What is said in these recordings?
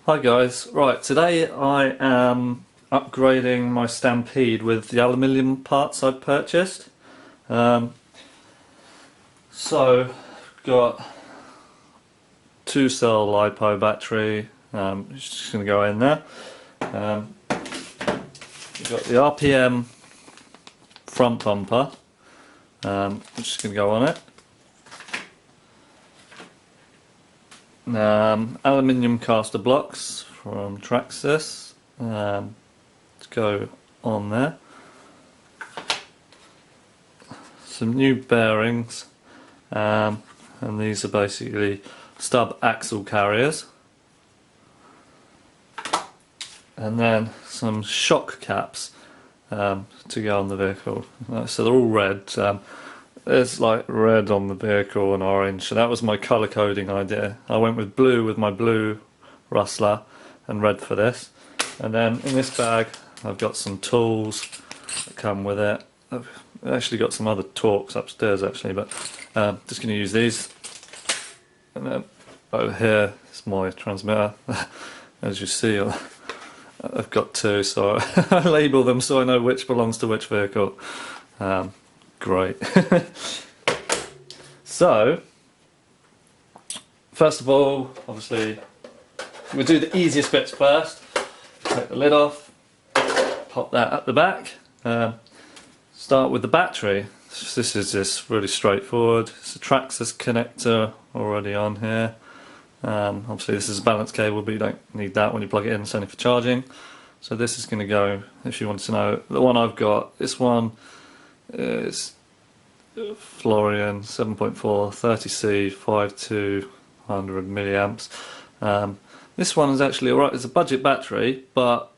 Hi guys, right, today I am upgrading my Stampede with the aluminium parts I've purchased. Um, so, got 2-cell LiPo battery, it's just going to go in there. We've got the RPM front bumper, which is going to go on it. Aluminium caster blocks from Traxxas to go on there. Some new bearings, and these are basically stub axle carriers, and then some shock caps to go on the vehicle. So they're all red. There's like red on the vehicle and orange, so that was my colour coding idea. I went with blue with my blue rustler and red for this. And then in this bag I've got some tools that come with it. I've actually got some other Torx upstairs actually, but just going to use these. And then over here is my transmitter. As you see, I've got two, so I label them so I know which belongs to which vehicle. Great. So, first of all, obviously, we'll do the easiest bits first. Take the lid off, pop that at the back. Start with the battery. This is just really straightforward. It's a Traxxas connector already on here. Obviously this is a balance cable, but you don't need that when you plug it in, it's only for charging. So this is going to go, if you want to know, the one I've got, this one is Florian 7.4 30C 5200 milliamps. This one is actually alright. It's a budget battery, but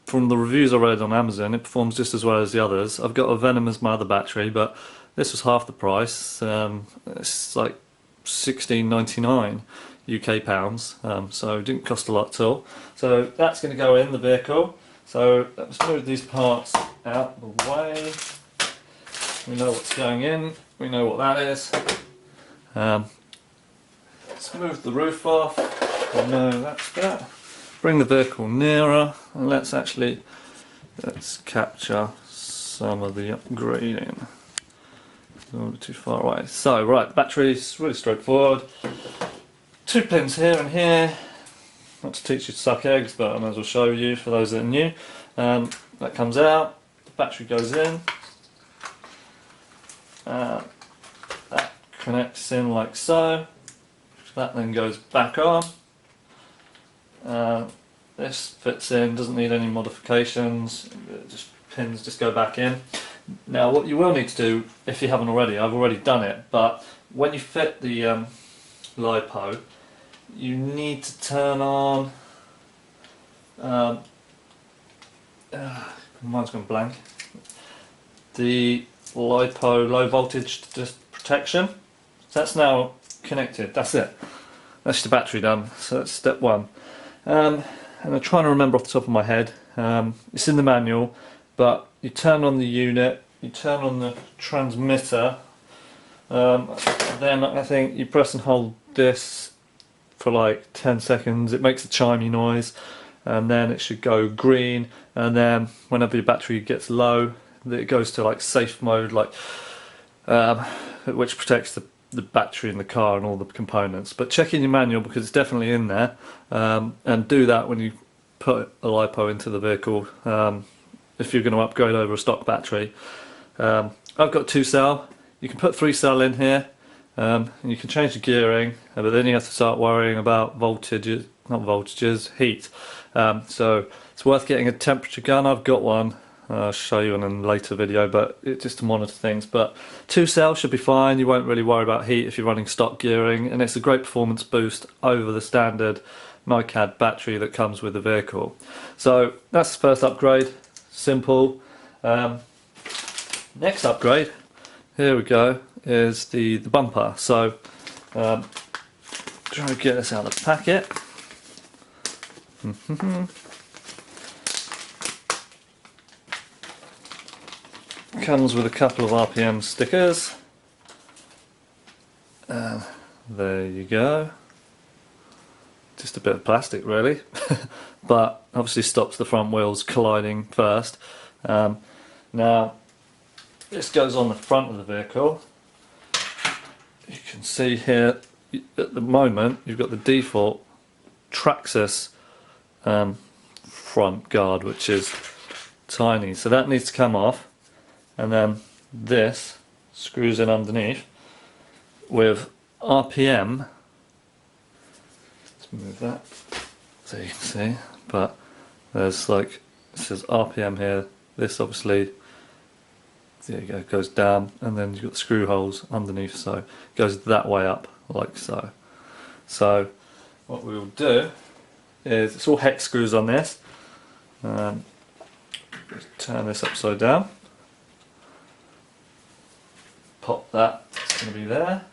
from the reviews I read on Amazon, it performs just as well as the others. I've got a Venom as my other battery, but this was half the price. It's like £16.99 UK pounds, so it didn't cost a lot at all. So that's going to go in the vehicle. So let's move these parts out of the way. We know what's going in, we know what that is. Let's move the roof off. We know that's that. Bring the vehicle nearer and let's capture some of the upgrading. Not too far away. So right, the battery's really straightforward. 2 pins here and here. Not to teach you to suck eggs, but I might as well show you for those that are new. That comes out, the battery goes in. That connects in like so. That then goes back on. This fits in, doesn't need any modifications. Pins just go back in. Now what you will need to do, if you haven't already, I've already done it, but when you fit the LiPo, you need to turn on mine's gone blank, the LiPo low voltage protection. So that's now connected, that's it. That's the battery done, so that's step one. And I'm trying to remember off the top of my head, it's in the manual, but you turn on the unit, you turn on the transmitter, then I think you press and hold this for like 10 seconds, it makes a chimey noise, and then it should go green, and then whenever your battery gets low, it goes to like safe mode, like which protects the battery in the car and all the components. But check in your manual because it's definitely in there, and do that when you put a LiPo into the vehicle if you're going to upgrade over a stock battery. I've got 2-cell, you can put 3-cell in here, and you can change the gearing, but then you have to start worrying about voltages, not voltages, heat. So it's worth getting a temperature gun. I've got one. I'll show you in a later video, but it's just to monitor things. But 2-cell should be fine, you won't really worry about heat if you're running stock gearing, and it's a great performance boost over the standard NiCad battery that comes with the vehicle. So that's the first upgrade, simple. Next upgrade, here we go, is the bumper. So try to get this out of the packet. Comes with a couple of RPM stickers. There you go. just a bit of plastic really, but obviously stops the front wheels colliding first. Now this goes on the front of the vehicle. You can see here at the moment you've got the default Traxxas front guard, which is tiny, so that needs to come off, and then this screws in underneath with RPM. Let's move that so you can see, but there's like, it says RPM here. This obviously, there you go, goes down, and then you've got the screw holes underneath, so it goes that way up like so. So what we will do is, it's all hex screws on this. Turn this upside down. Pop that, it's going to be there.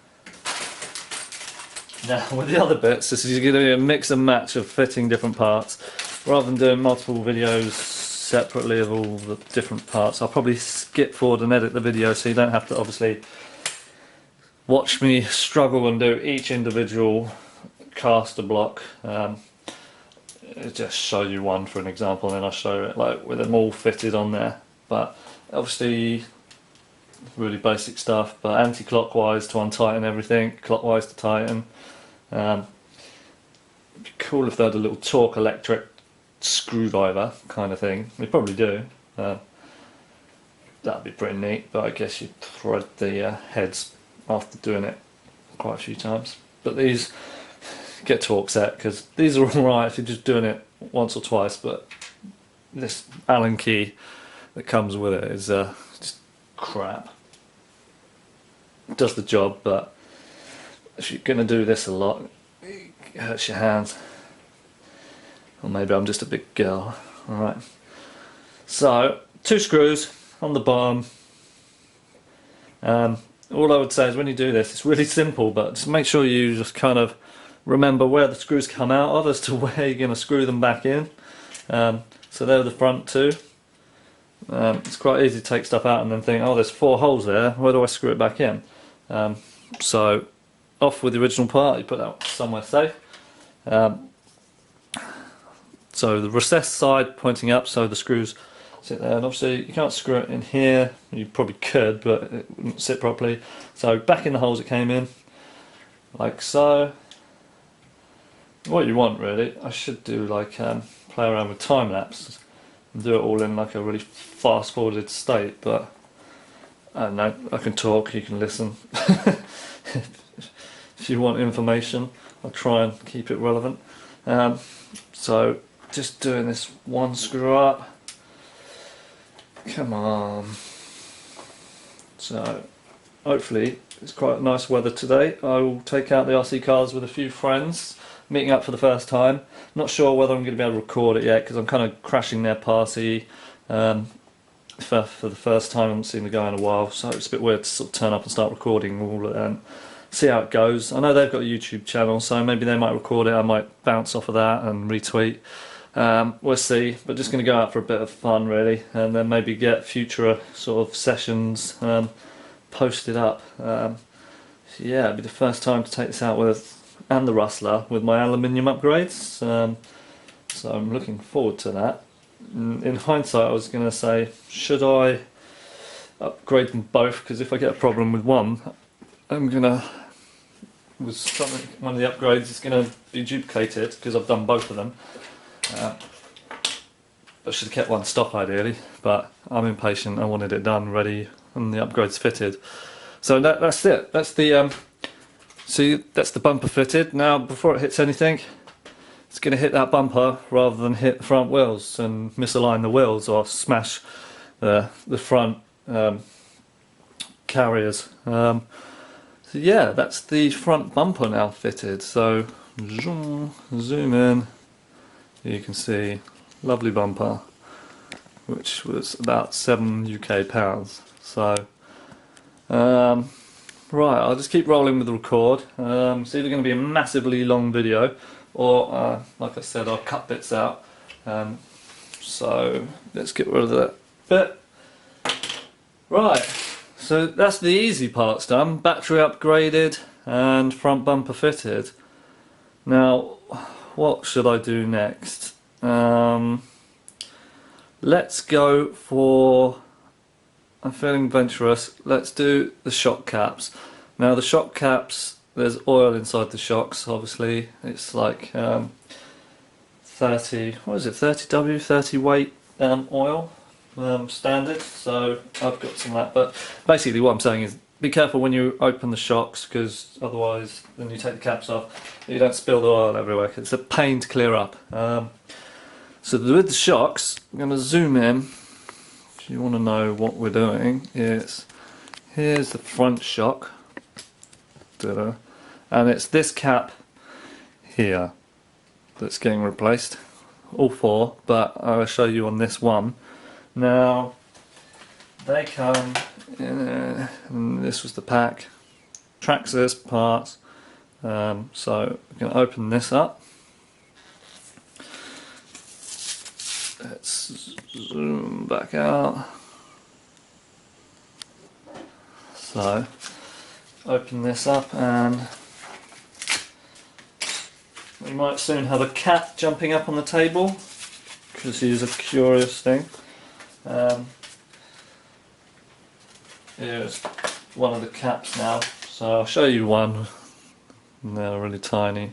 Now with the other bits, this is going to be a mix and match of fitting different parts. Rather than doing multiple videos separately of all the different parts, I'll probably skip forward and edit the video so you don't have to obviously watch me struggle and do each individual caster block. Just show you one for an example, and then I'll show it like with them all fitted on there. But obviously really basic stuff, but anti-clockwise to untighten everything, clockwise to tighten. It'd be cool if they had a little torque electric screwdriver kind of thing. They probably do. That'd be pretty neat, but I guess you'd thread the heads after doing it quite a few times. But these get torque set, because these are alright if you're just doing it once or twice, but this Allen key that comes with it is just crap. It does the job, but if you're going to do this a lot, it hurts your hands. Or maybe I'm just a big girl. Alright, so 2 screws on the bottom. All I would say is when you do this, it's really simple, but just make sure you just kind of remember where the screws come out of as to where you're going to screw them back in. So they're the front 2. It's quite easy to take stuff out and then think, oh, there's 4 holes there, where do I screw it back in? So off with the original part, you put that somewhere safe. So the recessed side pointing up, so the screws sit there, and obviously you can't screw it in here. You probably could, but it wouldn't sit properly. So back in the holes it came in, like so. What you want really, I should do like play around with time lapse and do it all in like a really fast forwarded state, but I don't know, I can talk, you can listen. If you want information, I'll try and keep it relevant. So just doing this one screw up. Come on. So hopefully it's quite nice weather today. I will take out the RC cars with a few friends, meeting up for the first time. Not sure whether I'm going to be able to record it yet, because I'm kind of crashing their party for the first time. I haven't seen the guy in a while, so it's a bit weird to sort of turn up and start recording all and see how it goes. I know they've got a YouTube channel, so maybe they might record it. I might bounce off of that and retweet. We'll see, but just going to go out for a bit of fun really, and then maybe get future sort of sessions posted up. Yeah, it'll be the first time to take this out with, and the Rustler, with my aluminium upgrades, so I'm looking forward to that. In hindsight I was going to say, should I upgrade them both, because if I get a problem with one, I'm going to, with something, one of the upgrades is going to be duplicated, because I've done both of them. I should have kept one stock ideally, but I'm impatient. I wanted it done, ready, and the upgrades fitted. So that's it. That's the see, that's the bumper fitted. Now, before it hits anything, it's going to hit that bumper rather than hit the front wheels and misalign the wheels or smash the front carriers. So yeah, that's the front bumper now fitted. So zoom in. You can see, lovely bumper, which was about £7 UK. So, right, I'll just keep rolling with the record. It's either going to be a massively long video, or, like I said, I'll cut bits out. So, let's get rid of that bit. Right, so that's the easy parts done. Battery upgraded and front bumper fitted. Now, what should I do next? Let's go for, I'm feeling adventurous, let's do the shock caps. Now the shock caps, there's oil inside the shocks, obviously. It's like 30, what is it, 30W, 30 weight oil, standard. So I've got some of that, but basically what I'm saying is be careful when you open the shocks, because otherwise when you take the caps off you don't spill the oil everywhere. It's a pain to clear up. So with the shocks, I'm going to zoom in. If you want to know what we're doing, here's the front shock. And it's this cap here that's getting replaced. All four, but I'll show you on this one. Now, they come in, and this was the pack. Traxxas parts. So I'm going to open this up. Let's zoom back out. So, open this up and we might soon have a cat jumping up on the table, because he's a curious thing. Here's one of the caps now, so I'll show you one. They're a really tiny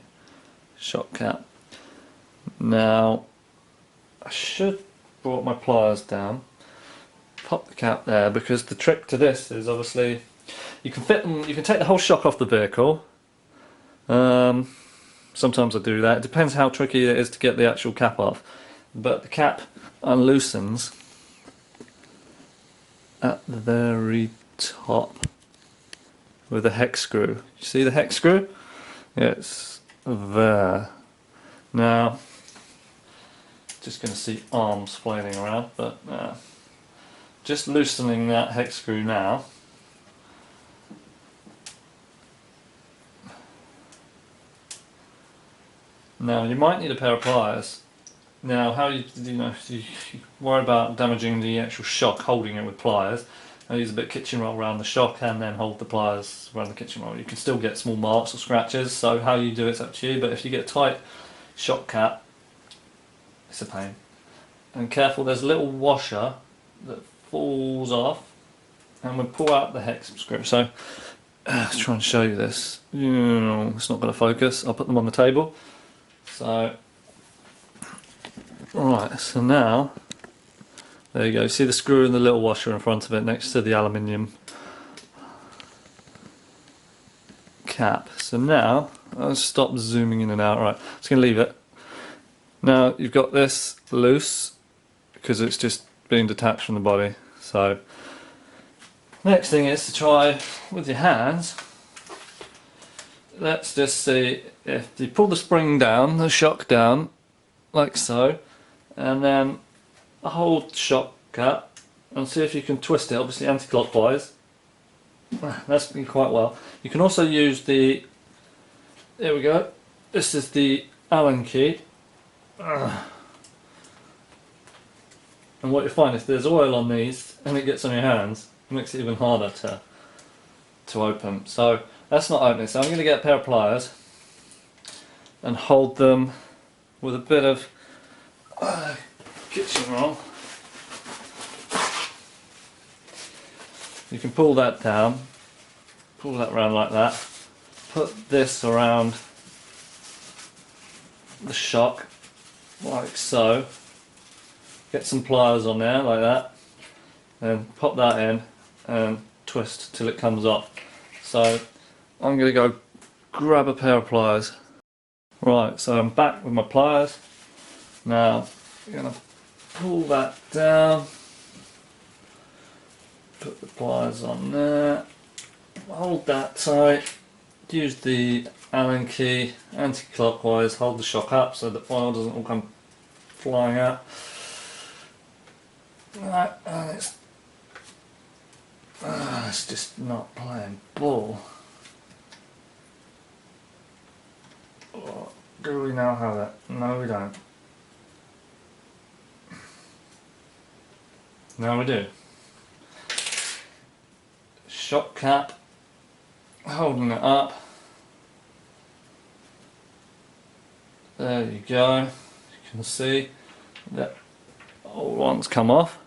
shock cap. Now, I should have brought my pliers down, pop the cap there, because the trick to this is obviously you can fit them, you can take the whole shock off the vehicle. Sometimes I do that. It depends how tricky it is to get the actual cap off. But the cap unloosens at the very top with a hex screw. You see the hex screw? It's there. Now, just going to see arms flailing around, but just loosening that hex screw now. Now you might need a pair of pliers. Now how you worry about damaging the actual shock holding it with pliers. I use a bit of kitchen roll around the shock and then hold the pliers around the kitchen roll. You can still get small marks or scratches, so how you do it's up to you, but if you get a tight shock cap, it's a pain. And careful, there's a little washer that falls off and we'll pull out the hex screw. So let's try and show you this. It's not going to focus. I'll put them on the table. So, right, so now, there you go, see the screw and the little washer in front of it next to the aluminium cap. So now, I'll stop zooming in and out, right, I'm just going to leave it. Now, you've got this loose, because it's just being detached from the body. So, next thing is to try with your hands. Let's just see if you pull the spring down, the shock down, like so, and then hold the shock cap and see if you can twist it, obviously anti-clockwise. That's been quite well. You can also use the, there we go, this is the Allen key. And what you find, if there's oil on these and it gets on your hands, it makes it even harder to open. So that's not opening, so I'm going to get a pair of pliers and hold them with a bit of kitchen roll. You can pull that down, pull that around like that, put this around the shock like so, get some pliers on there like that, and pop that in and twist till it comes off. So I'm going to go grab a pair of pliers. Right, so I'm back with my pliers. Now I'm going to pull that down, put the pliers on there, hold that tight, use the Allen key anti-clockwise, hold the shock up so the oil doesn't all come flying out. Right, and it's just not playing ball. Oh, do we now have it? No, we don't. Now we do. Shock cap, holding it up. There you go. You can see that old one's come off.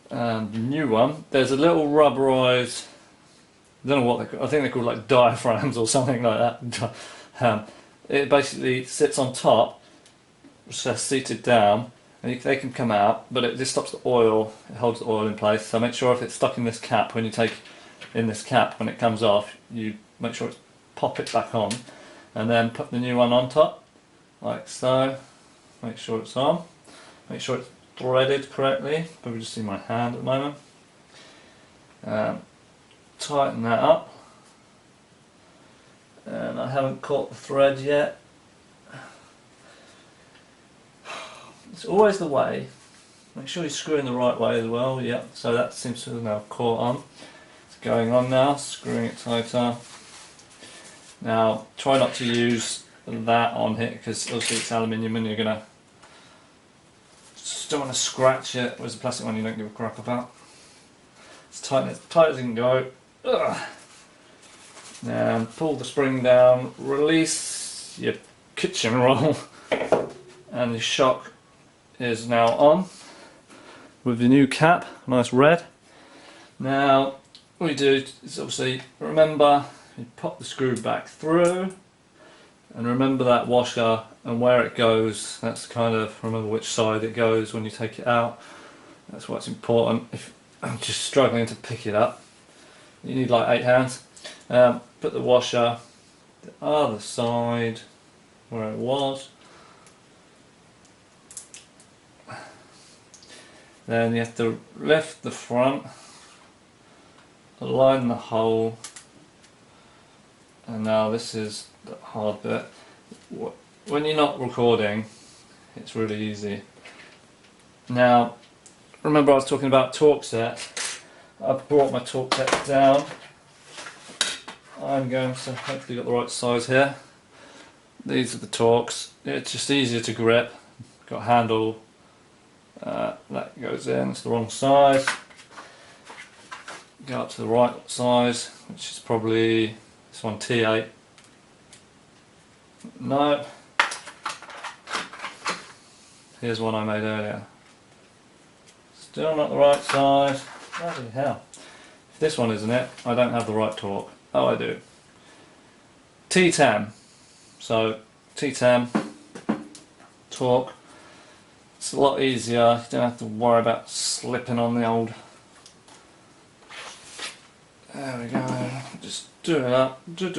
And the new one, there's a little rubberized, I don't know what they're called, I think they're called like diaphragms or something like that. It basically sits on top, so seated down, and they can come out, but it just stops the oil, it holds the oil in place. So make sure if it's stuck in this cap, when you take in this cap, when it comes off, you make sure it's pop it back on, and then put the new one on top, like so. Make sure it's on, make sure it's threaded correctly. Probably just see my hand at the moment. Tighten that up, and I haven't caught the thread yet. It's always the way. Make sure you screw in the right way as well. Yep, so that seems to have now caught on. It's going on now, screwing it tighter. Now try not to use that on here because obviously it's aluminium and you're gonna just don't want to scratch it. Whereas the plastic one you don't give a crap about. It's tight as you can go. Ugh. Now pull the spring down, release your kitchen roll, and the shock is now on with the new cap, nice red. Now what we do is obviously remember you pop the screw back through, and remember that washer and where it goes. That's kind of, remember which side it goes when you take it out. That's what's important. If I'm just struggling to pick it up, you need like 8 hands. Put the washer the other side where it was. Then you have to lift the front, align the hole, and now this is the hard bit. When you're not recording, it's really easy. Now, remember I was talking about torque set. I've brought my torque set down. I'm going to hopefully get the right size here. These are the torques. It's just easier to grip. Got a handle. That goes in, it's the wrong size. Go up to the right size, which is probably this one, T8. No. Here's one I made earlier. Still not the right size. Bloody hell. If this one isn't it, I don't have the right torque. Oh, I do. T10. So, T10 torque. It's a lot easier, you don't have to worry about slipping on the old. There we go, just do it up. There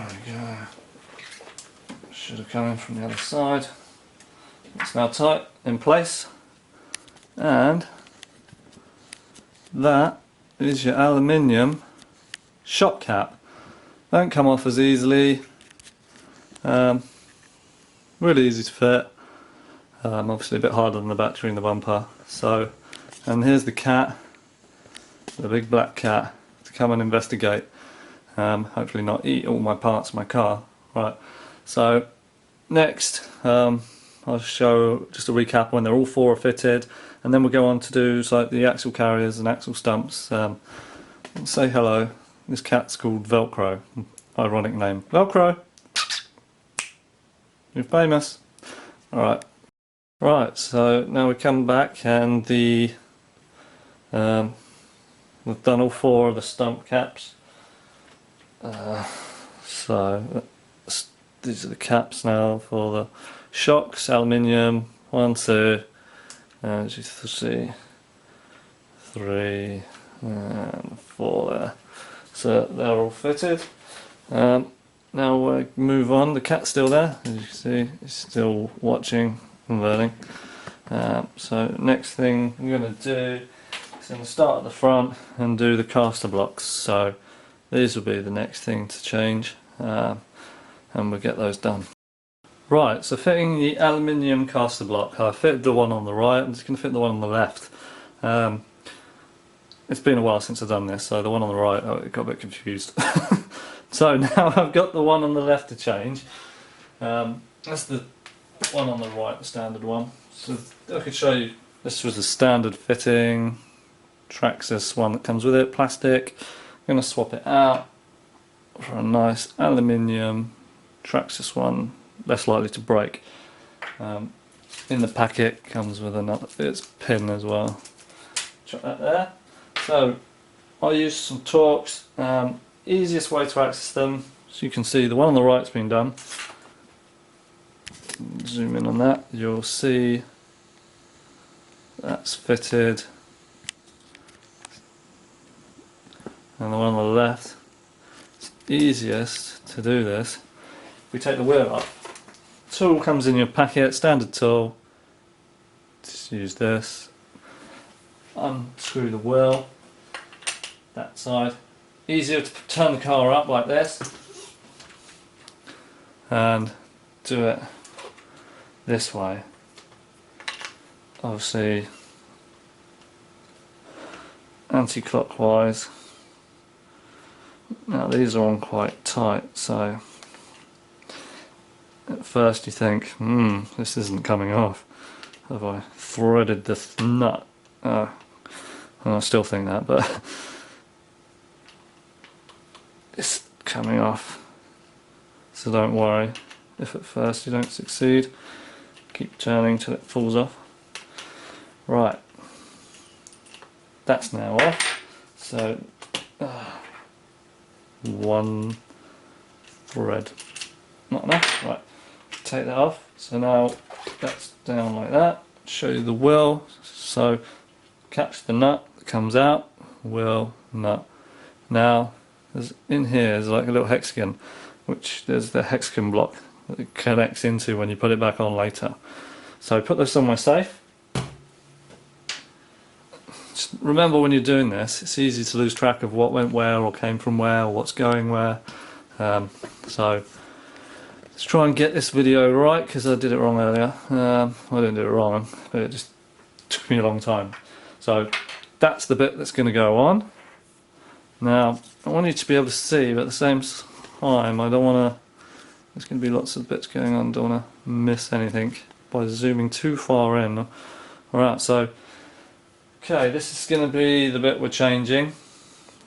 we go. Should have come in from the other side. It's now tight in place, and that is your aluminium shock cap. Don't come off as easily. Really easy to fit. Obviously a bit harder than the battery in the bumper. So, and here's the cat, the big black cat, to come and investigate. Hopefully not eat all my parts of my car. Right. So next, I'll show just a recap when they're all 4 are fitted, and then we'll go on to do like the axle carriers and axle stumps. Say hello. This cat's called Velcro. Ironic name. Velcro! You're famous. Alright. Right, so now we come back and we've done all 4 of the stump caps. So these are the caps now for the shocks, aluminium, 1, 2, as you see, 3 and 4 there. So they're all fitted. Now we'll move on. The cat's still there, as you can see, it's still watching and learning. So next thing I'm going to do is I'm going to start at the front and do the caster blocks. So these will be the next thing to change, and we'll get those done. Right, so fitting the aluminium caster block. I fitted the one on the right, I'm just going to fit the one on the left. It's been a while since I've done this, so the one on the right, I got a bit confused. So now I've got the one on the left to change. That's the one on the right, the standard one. So I could show you, this was the standard fitting Traxxas one that comes with it, plastic. going to swap it out for a nice aluminium Traxxas one, less likely to break. In the packet comes with another its pin as well. Chuck that there. So I use some Torx. Easiest way to access them, as you can see, the one on the right's been done. Zoom in on that, you'll see that's fitted, and the one on the left. It's easiest to do this. We take the wheel up. Tool comes in your packet, standard tool. Just use this. Unscrew the wheel. That side. Easier to turn the car up like this and do it this way. Obviously anti-clockwise. Now these are on quite tight, so at first you think, this isn't coming off. Have I threaded this nut? And I still think that, but it's coming off. So don't worry if at first you don't succeed. Keep turning till it falls off. Right, that's now off. So one thread, not enough. Right, take that off. So now that's down like that. Show you the wheel. So catch the nut that comes out. Wheel, nut. Now in here is like a little hexagon, which there's the hexagon block that it connects into when you put it back on later. So put those somewhere safe. Just remember when you're doing this, it's easy to lose track of what went where or came from where or what's going where. So let's try and get this video right, because I did it wrong earlier. I didn't do it wrong, but it just took me a long time. So that's the bit that's going to go on. Now I want you to be able to see, but at the same time I don't want to, there's going to be lots of bits going on, don't want to miss anything by zooming too far in or out. So okay, this is going to be the bit we're changing.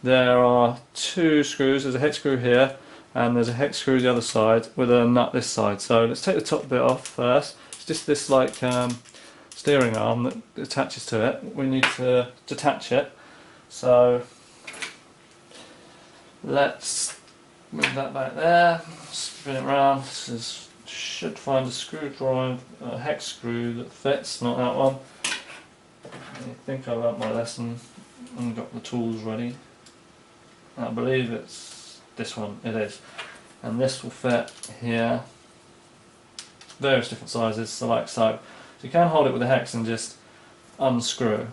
There are two screws, there's a hex screw here and there's a hex screw the other side with a nut this side. So let's take the top bit off first. It's just this like steering arm that attaches to it. We need to detach it. So let's move that back there, spin it round. This should find a screwdriver, a hex screw that fits, not that one. I think I learnt my lesson and got the tools ready. I believe it's this one, it is. And this will fit here. Various different sizes, so like so. So you can hold it with a hex and just unscrew.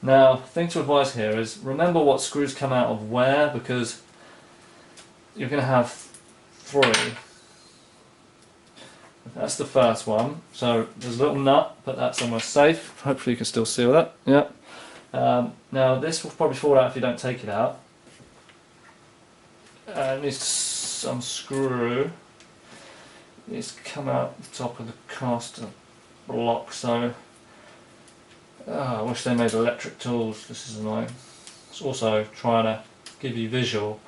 Now, thing to advise here is remember what screws come out of where, because you're going to have three. That's the first one. So there's a little nut, put that somewhere safe. Hopefully you can still seal that. Yep. Now this will probably fall out if you don't take it out. It needs to unscrew. It needs to come out the top of the caster block. So I wish they made electric tools. This is annoying. It's also trying to give you visual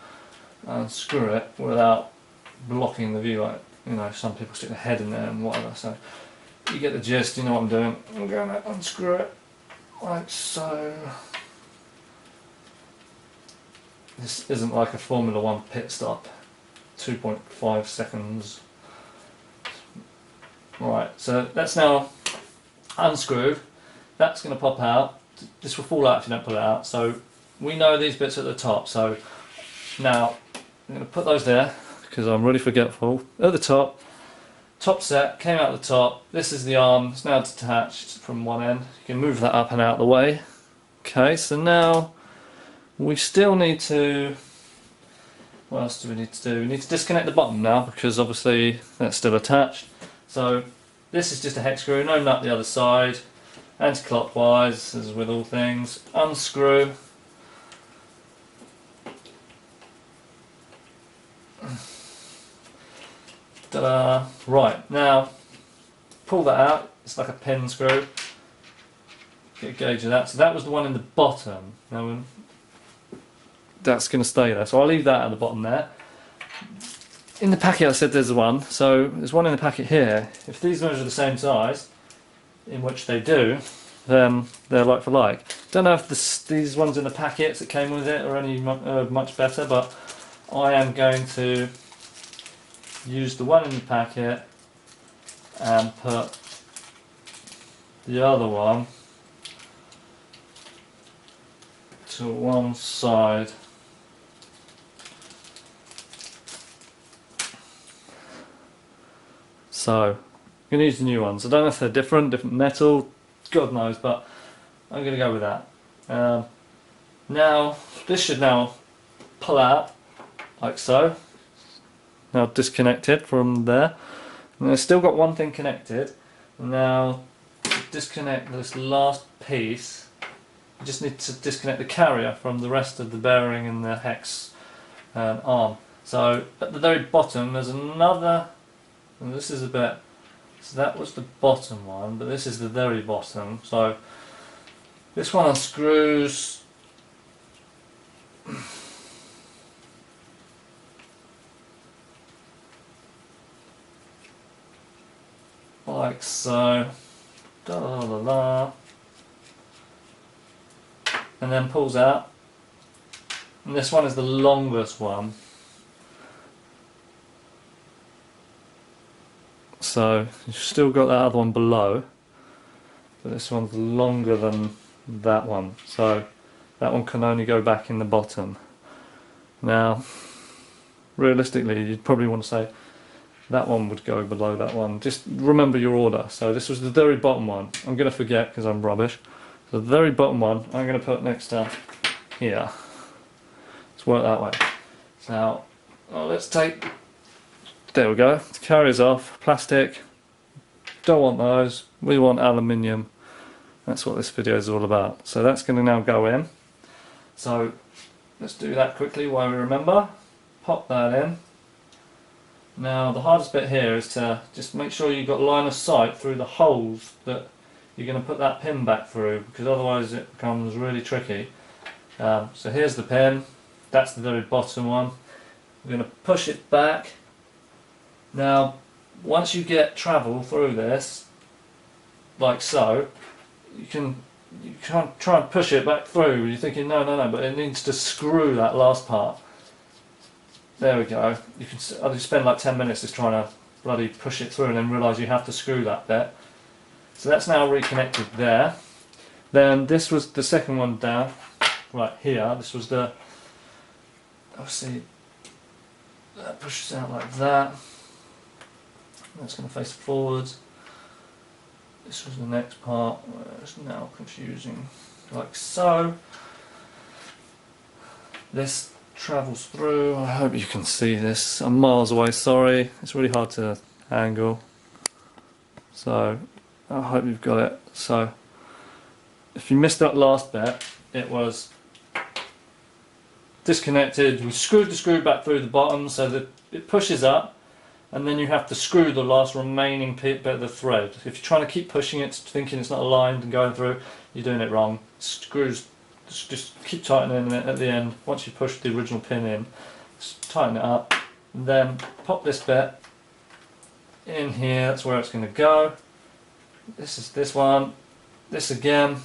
and screw it without blocking the view. Like, you know, some people stick their head in there and whatever. So you get the gist. You know what I'm doing. I'm going to unscrew it like so. This isn't like a Formula 1 pit stop. 2.5 seconds. Right. So that's now unscrewed. That's going to pop out. This will fall out if you don't pull it out. So we know these bits at the top. So now I'm going to put those there because I'm really forgetful. At the top, top set came out the top. This is the arm. It's now detached from one end. You can move that up and out of the way. Okay, so now we still need to. What else do we need to do? We need to disconnect the bottom now because obviously that's still attached. So this is just a hex screw, no nut the other side. Anti-clockwise, as with all things. Unscrew. Ta-da! Right, now pull that out. It's like a pin screw. Get a gauge of that. So that was the one in the bottom. Now that's going to stay there. So I'll leave that at the bottom there. In the packet I said there's one, so there's one in the packet here. If these measure the same size, in which they do, then they're like for like. Don't know if these ones in the packets that came with it are any much better, but I am going to use the one in the packet and put the other one to one side. So I'm going to use the new ones. I don't know if they're different metal, God knows, but I'm going to go with that. Now this should now pull out like so. Now disconnected from there. And I've still got one thing connected. Now to disconnect this last piece, you just need to disconnect the carrier from the rest of the bearing and the hex arm. So at the very bottom there's another, and this is a bit, so that was the bottom one, but this is the very bottom. So this one unscrews like so, da la la la, and then pulls out. And this one is the longest one. So you've still got that other one below, but this one's longer than that one. So that one can only go back in the bottom. Now, realistically, you'd probably want to say that one would go below that one. Just remember your order. So this was the very bottom one. I'm going to forget because I'm rubbish. So the very bottom one I'm going to put next to here. Let's work that way. So let's take, there we go, the carrier's off, plastic, don't want those, we want aluminium. That's what this video is all about. So that's going to now go in. So let's do that quickly while we remember. Pop that in. Now the hardest bit here is to just make sure you've got line of sight through the holes that you're going to put that pin back through, because otherwise it becomes really tricky. So here's the pin, that's the very bottom one. We're going to push it back. Now once you get travel through this, like so, you can't try and push it back through. You're thinking no, but it needs to screw that last part. There we go. You can spend like 10 minutes just trying to bloody push it through and then realise you have to screw that bit. So that's now reconnected there. Then this was the second one down, right here. This was the, obviously that pushes out like that. That's going to face forwards. This was the next part where it's now confusing, like so. This travels through. I hope you can see this. I'm miles away, sorry. It's really hard to angle. So I hope you've got it. So if you missed that last bit, it was disconnected. We screwed the screw back through the bottom so that it pushes up, and then you have to screw the last remaining bit of the thread. If you're trying to keep pushing it, thinking it's not aligned and going through, you're doing it wrong. Screws, just keep tightening it at the end. Once you push the original pin in, just tighten it up, and then pop this bit in here. That's where it's going to go. This is this one. This again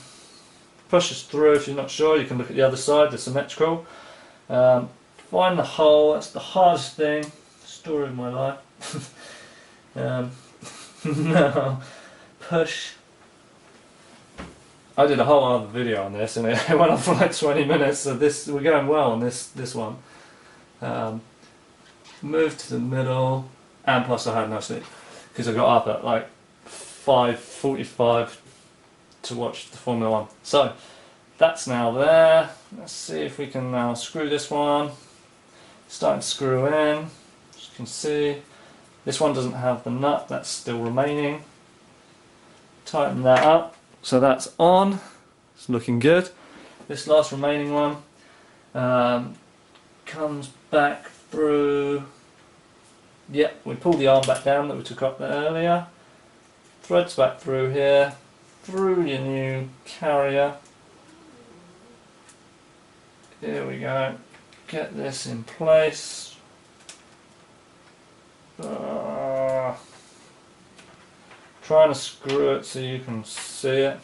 pushes through. If you're not sure, you can look at the other side, the symmetrical. Find the hole. That's the hardest thing. Story of my life. Now push. I did a whole other video on this and it went on for like 20 minutes, so we're going well on this one. Move to the middle, and plus I had no sleep because I got up at like 5:45 to watch the Formula 1. So that's now there. Let's see if we can now screw this one. Starting to screw in. As you can see, this one doesn't have the nut, that's still remaining. Tighten that up. So that's on, it's looking good. This last remaining one comes back through. Yep, we pulled the arm back down that we took up there earlier. Threads back through here, through your new carrier. Here we go. get this in place. Trying to screw it so you can see it.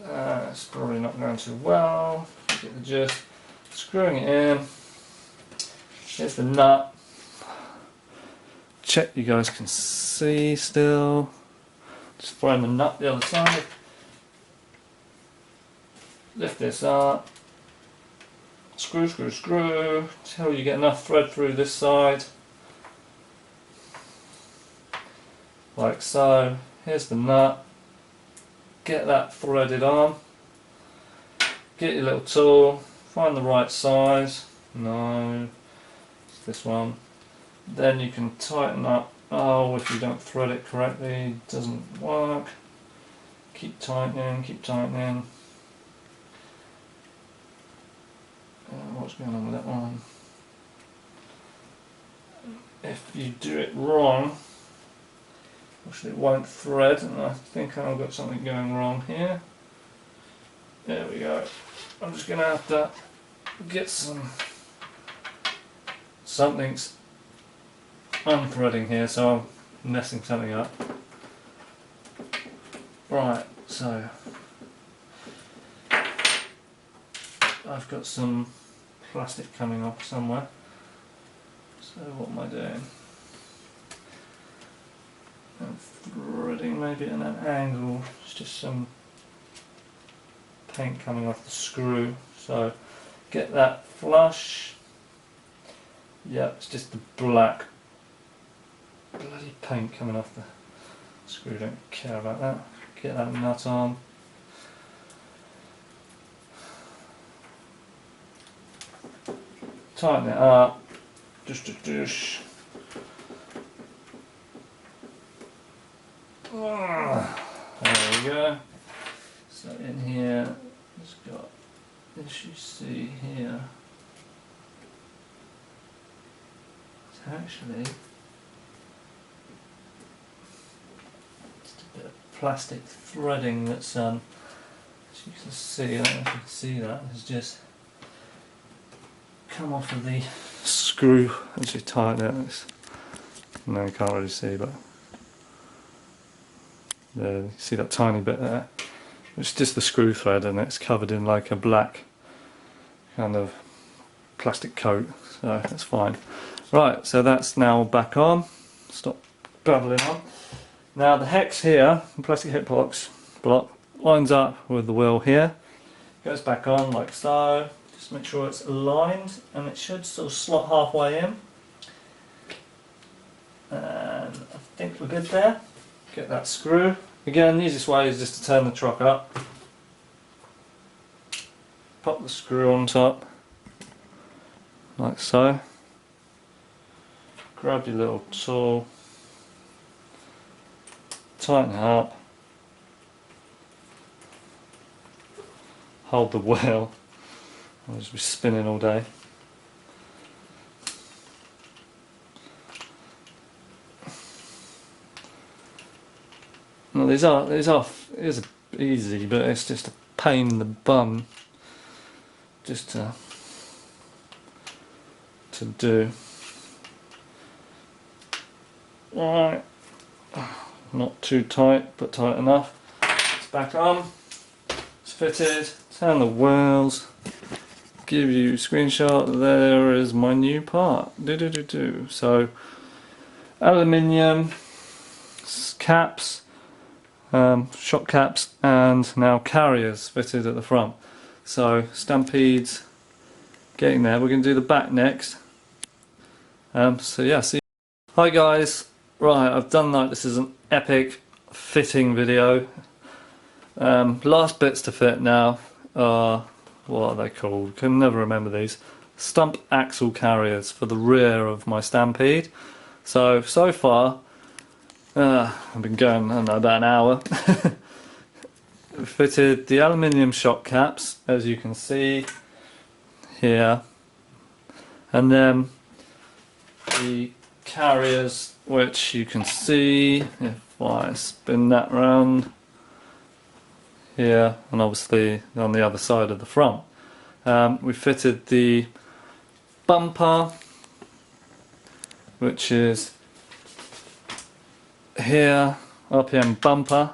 It's probably not going too well. Get the gist. Screwing it in. Here's the nut. Check you guys can see still. Just throwing the nut the other side. Lift this up. Screw, screw, screw. Till you get enough thread through this side. Like so. Here's the nut. Get that threaded on. Get your little tool. Find the right size. No. It's this one. Then you can tighten up. Oh, if you don't thread it correctly, it doesn't work. Keep tightening, keep tightening. What's going on with that one? If you do it wrong, actually it won't thread, and I think I've got something going wrong here. There we go. I'm just going to have to get something's unthreading here, so I'm messing something up. Right, so I've got some plastic coming off somewhere. So what am I doing? I'm threading maybe at an angle. It's just some paint coming off the screw. So get that flush. Yeah, it's just the black bloody paint coming off the screw. Don't care about that. Get that nut on. Tighten it up. Dush. There we go. So in here, it's got, as you see here, it's actually just a bit of plastic threading that's as you can see, I don't know if you can see that, it's just come off of the screw as you tighten it. No, you can't really see, but there, you see that tiny bit there. It's just the screw thread, and it's covered in like a black kind of plastic coat, so that's fine. Right, so that's now back on. Stop babbling on. Now the hex here, the plastic hex block, lines up with the wheel here. Goes back on like so. Just make sure it's aligned, and it should sort of slot halfway in. And I think we're good there. Get that screw. Again, the easiest way is just to turn the truck up. Pop the screw on top, like so. Grab your little tool, tighten it up, hold the wheel. I'll just be spinning all day. Well, these are easy, but it's just a pain in the bum just to do. Alright, not too tight, but tight enough. It's back on, it's fitted, turn the wheels, give you a screenshot, there is my new part. So, aluminium caps, shock caps, and now carriers fitted at the front. So Stampede's getting there. We're going to do the back next. So yeah, see. Hi guys. Right, I've done that. This is an epic fitting video. Last bits to fit now are, what are they called? Can never remember these. Stump axle carriers for the rear of my Stampede. So far, I've been going, I don't know, about an hour. Fitted the aluminium shock caps, as you can see here, and then the carriers, which you can see if I spin that round here, and obviously on the other side of the front. We fitted the bumper, which is here, RPM bumper,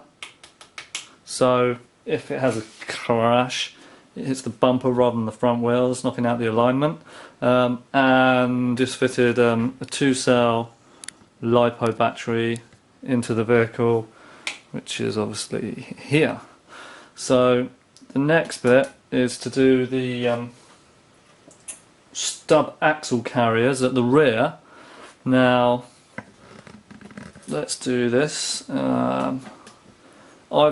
so if it has a crash it hits the bumper rather than the front wheels, knocking out the alignment. And just fitted a 2-cell LiPo battery into the vehicle, which is obviously here. So the next bit is to do the stub axle carriers at the rear. Now let's do this. I've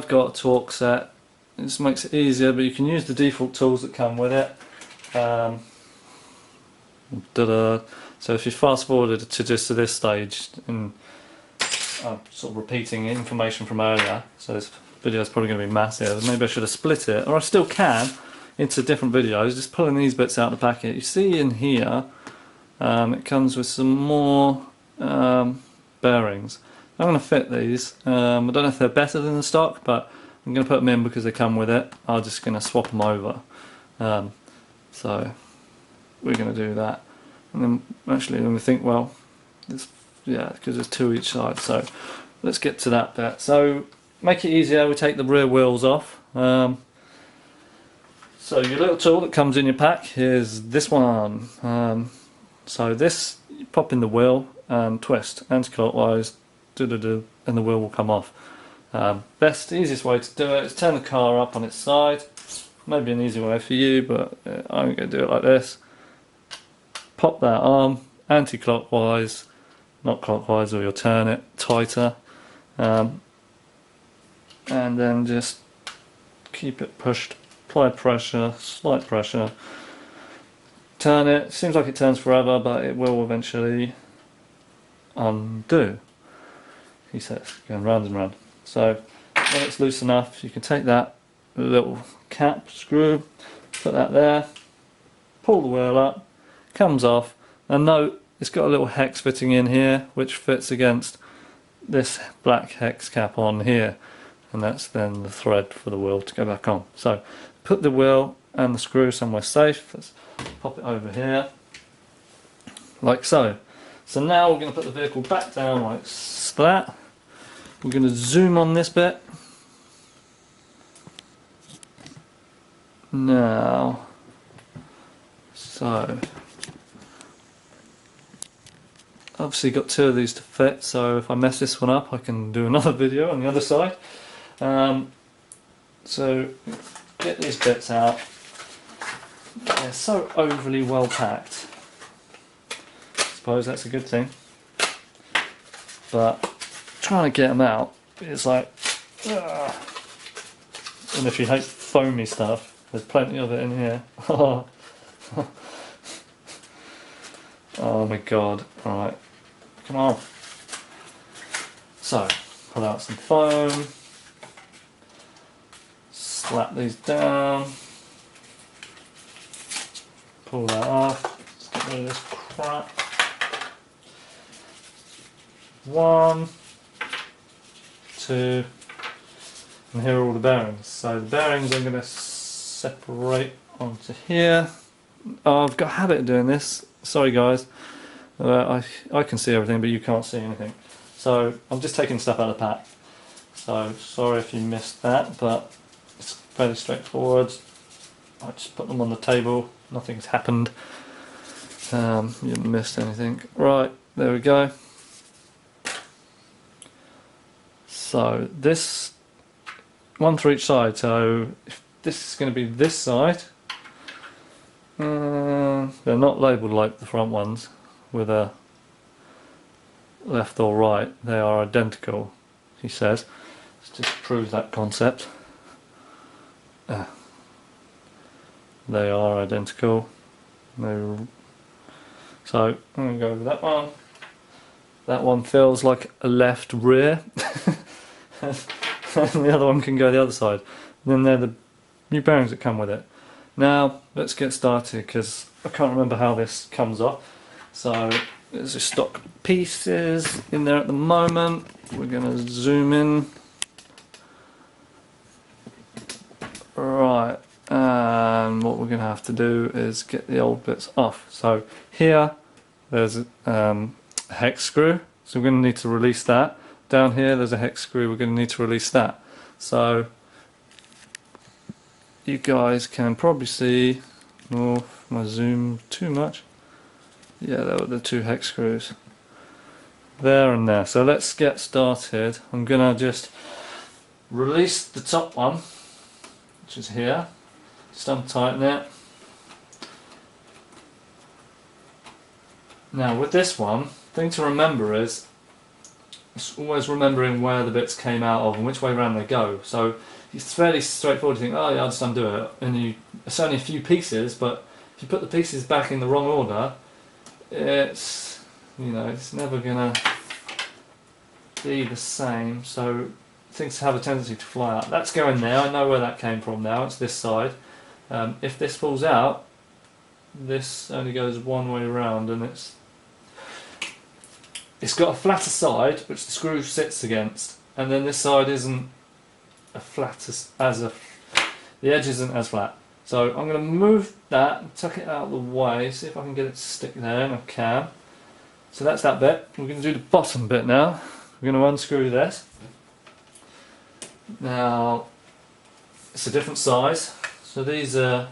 got a torque set. This makes it easier, but you can use the default tools that come with it. So if you fast forwarded to just to this stage, and I'm sort of repeating information from earlier, so this video is probably going to be massive. Maybe I should have split it, or I still can, into different videos, just pulling these bits out of the packet. You see in here, it comes with some more bearings. I'm going to fit these. I don't know if they're better than the stock, but I'm going to put them in because they come with it. I'm just going to swap them over. So we're going to do that. And then actually when we think, well, yeah, because there's 2 each side. So let's get to that bit. So make it easier, we take the rear wheels off. So your little tool that comes in your pack is this one. So this, you pop in the wheel and twist anti-clockwise, and the wheel will come off. Easiest way to do it is turn the car up on its side. Maybe an easy way for you, but I'm going to do it like this. Pop that arm anti-clockwise, not clockwise, or you'll turn it tighter, and then just keep it pushed. Apply pressure, slight pressure. Turn it. Seems like it turns forever, but it will eventually undo. He says, going round and round. So when it's loose enough, you can take that little cap screw, put that there, pull the wheel up, comes off, and note it's got a little hex fitting in here which fits against this black hex cap on here, and that's then the thread for the wheel to go back on. So put the wheel and the screw somewhere safe. Let's pop it over here like so. So now we're going to put the vehicle back down like that. We're going to zoom on this bit. Now, so obviously got 2 of these to fit, so if I mess this one up I can do another video on the other side. So get these bits out. They're so overly well packed. I suppose that's a good thing, but trying to get them out is like, and if you hate foamy stuff, there's plenty of it in here. Oh my god. Alright, come on. So, pull out some foam, slap these down, pull that off, let's get rid of this crap. 1, 2, and here are all the bearings. So the bearings I'm going to separate onto here. I've got a habit of doing this, sorry guys. I can see everything but you can't see anything. So I'm just taking stuff out of the pack. So sorry if you missed that, but it's fairly straightforward. I just put them on the table, nothing's happened. You haven't missed anything. Right, there we go. So this, one for each side, so if this is going to be this side, they're not labelled like the front ones with a left or right, they are identical, he says. Let's just prove that concept. They are identical. So I'm going to go with that one. That one feels like a left rear. And the other one can go the other side. And then they're the new bearings that come with it. Now let's get started because I can't remember how this comes off. So there's the stock pieces in there at the moment. We're going to zoom in. Right, and what we're going to have to do is get the old bits off. So here there's a hex screw, so we're going to need to release that. Down here there's a hex screw, we're going to need to release that. So you guys can probably see, oh, if I zoom too much, yeah, there were the two hex screws there and there. So let's get started. I'm going to just release the top one, which is here, just untighten it. Now with this one, thing to remember is it's always remembering where the bits came out of and which way around they go. So it's fairly straightforward to think, oh yeah, I'll just undo it, and it's only a few pieces, but if you put the pieces back in the wrong order, it's, you know, it's never gonna be the same. So things have a tendency to fly out. That's going there. I know where that came from now. It's this side. If this falls out, this only goes one way around, and it's got a flatter side which the screw sits against, and then this side isn't a flat the edge isn't as flat. So I'm going to move that and tuck it out of the way, see if I can get it to stick there, and I can. So that's that bit. We're going to do the bottom bit now. We're going to unscrew this. Now it's a different size. So these are,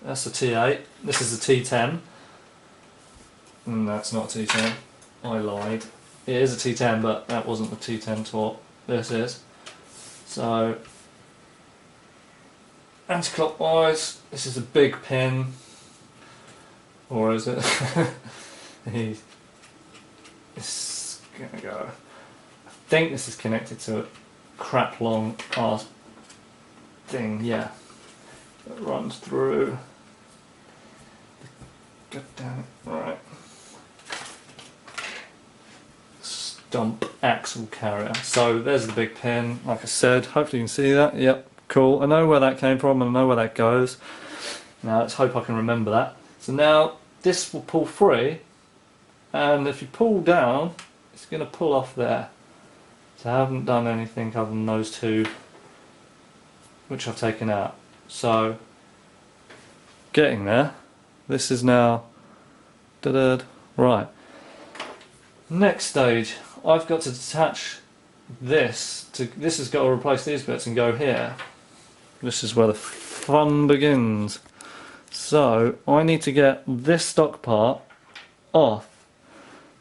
that's a T8, this is a T10. And that's not a T10. I lied. It is a T10, but that wasn't the T10 taut. This is. So, anti-clockwise, this is a big pin. Or is it? It's gonna go. I think this is connected to a crap long ass thing, yeah. That runs through. God damn it. Right. Stump axle carrier. So there's the big pin, like I said. Hopefully you can see that. Yep, cool. I know where that came from and I know where that goes. Now let's hope I can remember that. So now this will pull free, and if you pull down, it's going to pull off there. So I haven't done anything other than those two, which I've taken out. So getting there. This is now right. Next stage, I've got to detach this to, this has got to replace these bits and go here. This is where the fun begins. So I need to get this stock part off.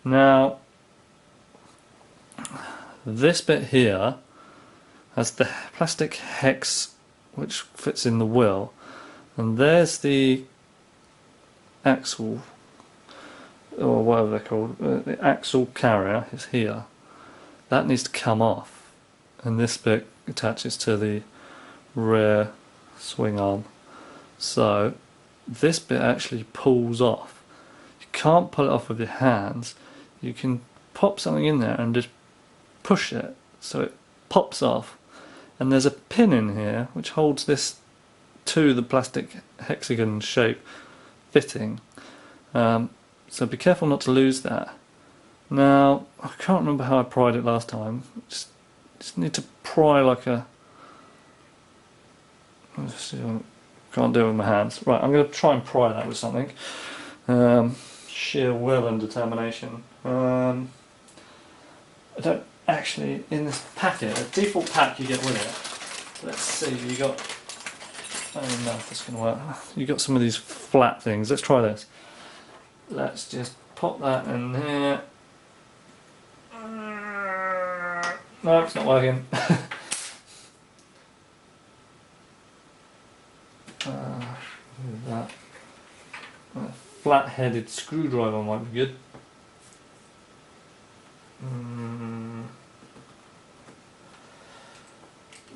Now this bit here has the plastic hex which fits in the wheel, and there's the axle, or whatever they're called, the axle carrier is here. That needs to come off, and this bit attaches to the rear swing arm. So this bit actually pulls off. You can't pull it off with your hands. You can pop something in there and just push it so it pops off, and there's a pin in here which holds this to the plastic hexagon shape fitting. So be careful not to lose that. Now, I can't remember how I pried it last time. Just need to pry like a... Let's see, I can't do it with my hands. Right, I'm going to try and pry that with something. Sheer will and determination. I don't actually, in this packet, a default pack you get with it. Let's see, you got... I don't know if this can work. You got some of these flat things. Let's try this. Let's just pop that in here. No, it's not working. That. A flat-headed screwdriver might be good.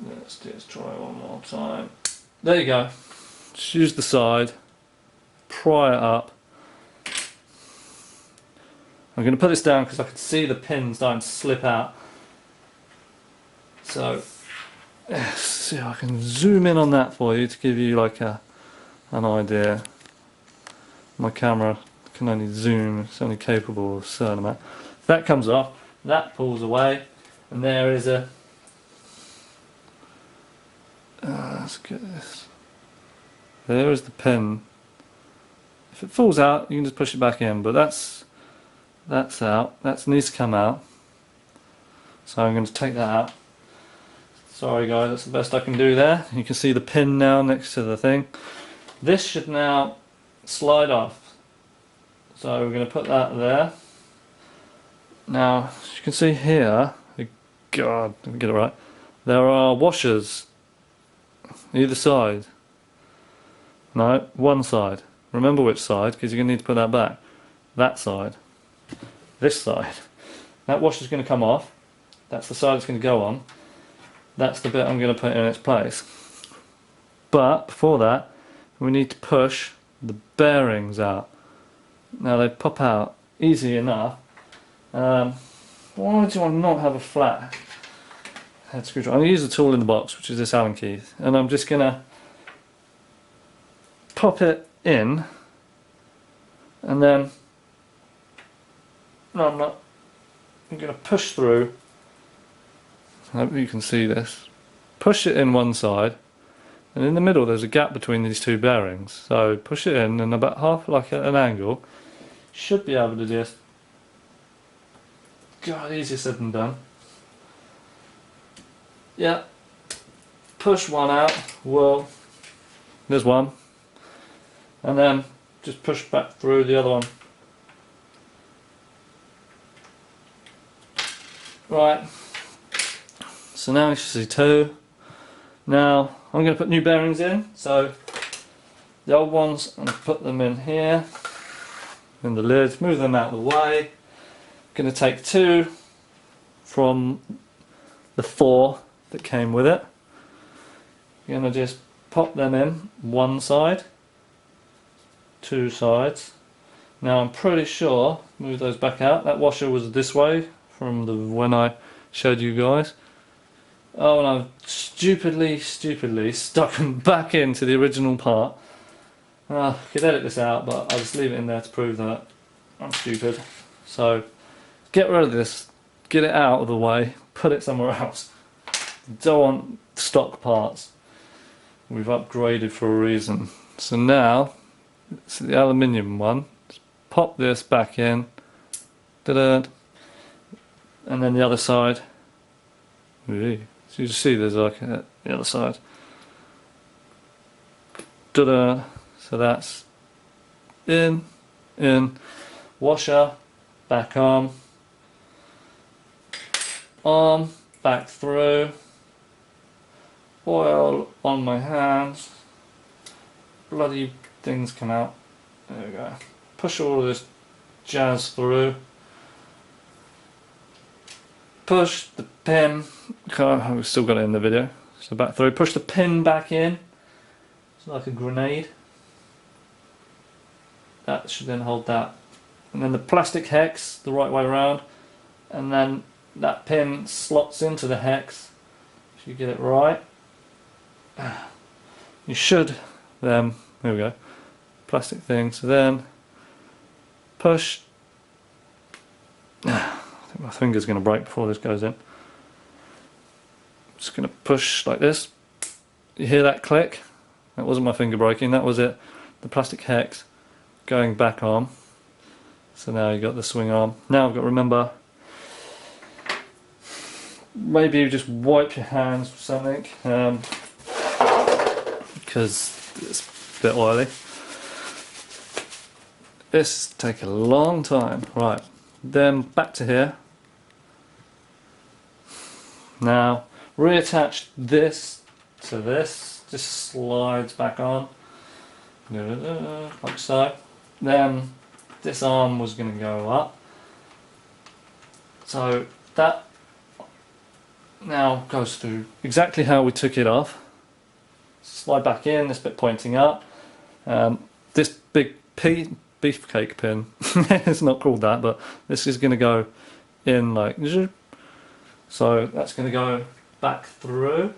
Let's just try one more time. There you go. Just use the side, pry it up. I'm going to put this down because I can see the pin starting to slip out. So, see if I can zoom in on that for you to give you like an idea. My camera can only zoom, it's only capable of a certain amount. That comes off, that pulls away, and there is a... let's get this. there is the pin. If it falls out, you can just push it back in, but that's out. That needs to come out. So I'm going to take that out. Sorry guys, that's the best I can do there. You can see the pin now next to the thing. This should now slide off. So we're going to put that there. Now, as you can see here, God, let me get it right. There are washers either side. No, one side. Remember which side, because you're going to need to put that back. That side. This side. That washer's going to come off. That's the side it's going to go on. That's the bit I'm going to put in its place. But before that, we need to push the bearings out. Now they pop out easy enough. Why do I not have a flat head screwdriver? I'm going to use the tool in the box, which is this Allen key, and I'm just going to pop it in, and then I'm going to push through. I hope you can see this. Push it in one side, and in the middle there's a gap between these two bearings. So push it in, and about half like at an angle, should be able to just. God, easier said than done. Yeah. Push one out. Well, there's one, and then just push back through the other one. Right. So now you should see two. Now I'm going to put new bearings in. So the old ones, I'm going to put them in here, in the lid, move them out of the way. Going to take two from the four that came with it. You're going to just pop them in one side, two sides. Now I'm pretty sure, move those back out, that washer was this way from when I showed you guys. Oh, and I've stupidly stuck them back into the original part. I could edit this out, but I'll just leave it in there to prove that I'm stupid. So get rid of this, get it out of the way, put it somewhere else. Don't want stock parts. We've upgraded for a reason. So now, it's the aluminium one. Just pop this back in. Da-da. And then the other side. Ooh. So you see there's like the other side. Da-da. So that's in, washer, back arm, back through, oil on my hands, bloody things come out, there we go, push all of this jazz through, push the pin, we've still got it in the video, so back through, push the pin back in, it's like a grenade, that should then hold that, and then the plastic hex the right way around, and then that pin slots into the hex. If you get it right, you should then, there we go, plastic thing, so then push. I think my finger's going to break before this goes in. Just going to push like this. You hear that click? That wasn't my finger breaking, that was it. The plastic hex going back on. So now you've got the swing arm. Now I've got to remember, maybe you just wipe your hands with something, because it's a bit oily. This take a long time. Right, then back to here. Now reattach this to this, just slides back on, like so. Then this arm was going to go up, so that now goes through exactly how we took it off. Slide back in, this bit pointing up. This big beefcake pin, it's not called that, but this is going to go in like, so that's going to go back through.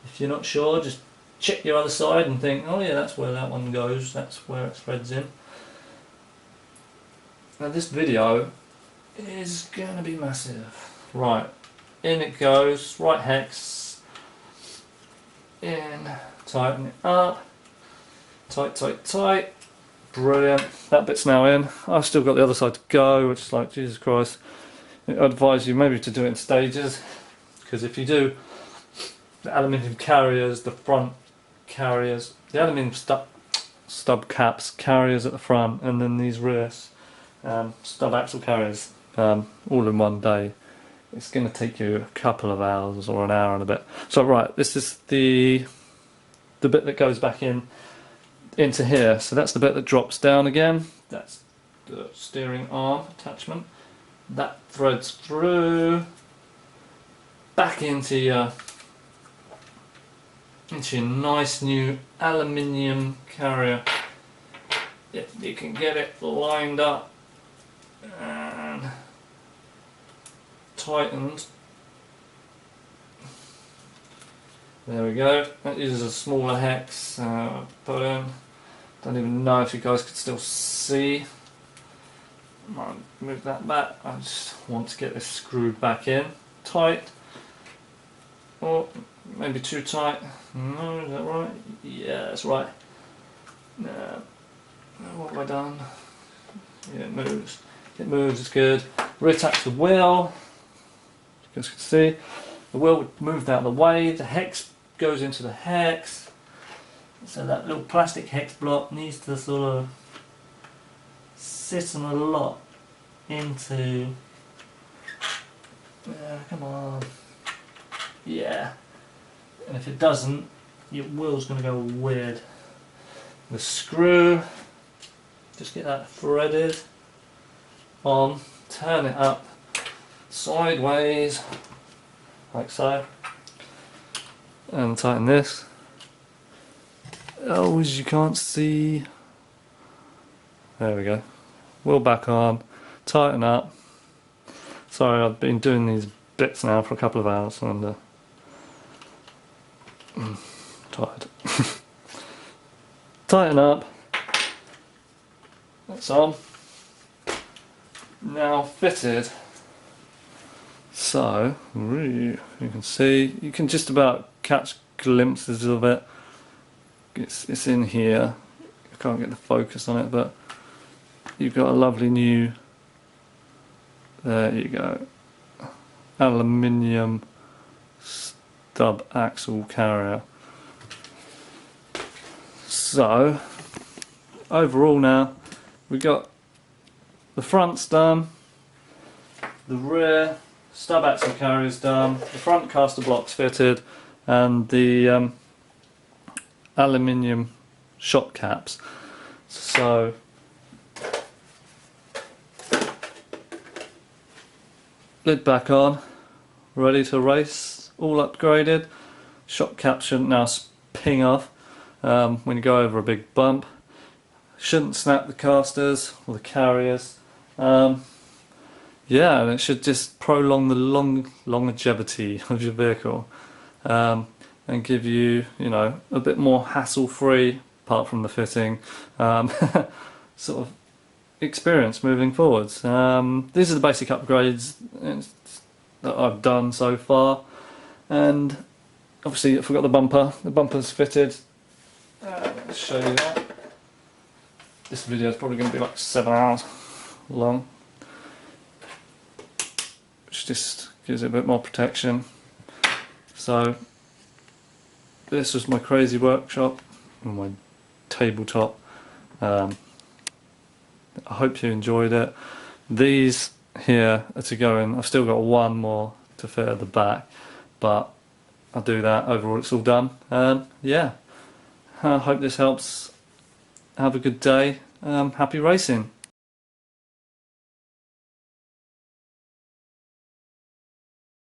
If you're not sure, just check your other side and think, oh yeah, that's where that one goes, that's where it threads in. Now this video is going to be massive. Right, in it goes, right hex, in, tighten it up, Tight, tight, tight. Brilliant. That bit's now in. I've still got the other side to go, which is like, Jesus Christ. I advise you maybe to do it in stages, because if you do the aluminium carriers, the front carriers, the aluminium stub caps carriers at the front, and then these rear stub axle carriers all in one day, it's going to take you a couple of hours or an hour and a bit. So right, this is the bit that goes back into here. So that's the bit that drops down again. That's the steering arm attachment. That threads through back into your nice new aluminium carrier. If you can get it lined up and tightened. There we go. That uses a smaller hex put in. Don't even know if you guys could still see. Might move that back. I just want to get this screwed back in tight. Or maybe too tight. No, is that right? Yeah, that's right. What have I done? Yeah, it moves. It moves, it's good. Reattach the wheel. You guys can see. The wheel moved out of the way. The hex goes into the hex. So that little plastic hex block needs to sort of sit on a lot into. Come on. Yeah. And if it doesn't, your wheel's going to go weird. The screw, just get that threaded on, turn it up sideways, like so, and tighten this. Oh, as you can't see, there we go. Wheel back on, tighten up. Sorry, I've been doing these bits now for a couple of hours and tired. Tighten up. That's on. Now fitted. So, you can see, you can just about catch glimpses of it. It's in here. I can't get the focus on it, but you've got a lovely new, there you go, aluminium stub axle carrier. So overall now we've got the front's done, the rear stub axle carrier's done, the front caster block's fitted, and the aluminium shock caps. So lid back on, ready to race, all upgraded. Shock cap shouldn't now ping off when you go over a big bump. Shouldn't snap the casters or the carriers. Yeah, and it should just prolong the longevity of your vehicle and give you, you know, a bit more hassle-free, apart from the fitting, sort of experience moving forwards. These are the basic upgrades that I've done so far, and obviously I forgot the bumper. The bumper's fitted. Let's show you that. This video is probably going to be like 7 hours long, which just gives it a bit more protection. So this was my crazy workshop and my tabletop. I hope you enjoyed it. These here are to go in. I've still got one more to fit at the back, but I'll do that. Overall it's all done, and yeah, I hope this helps. Have a good day. Happy racing.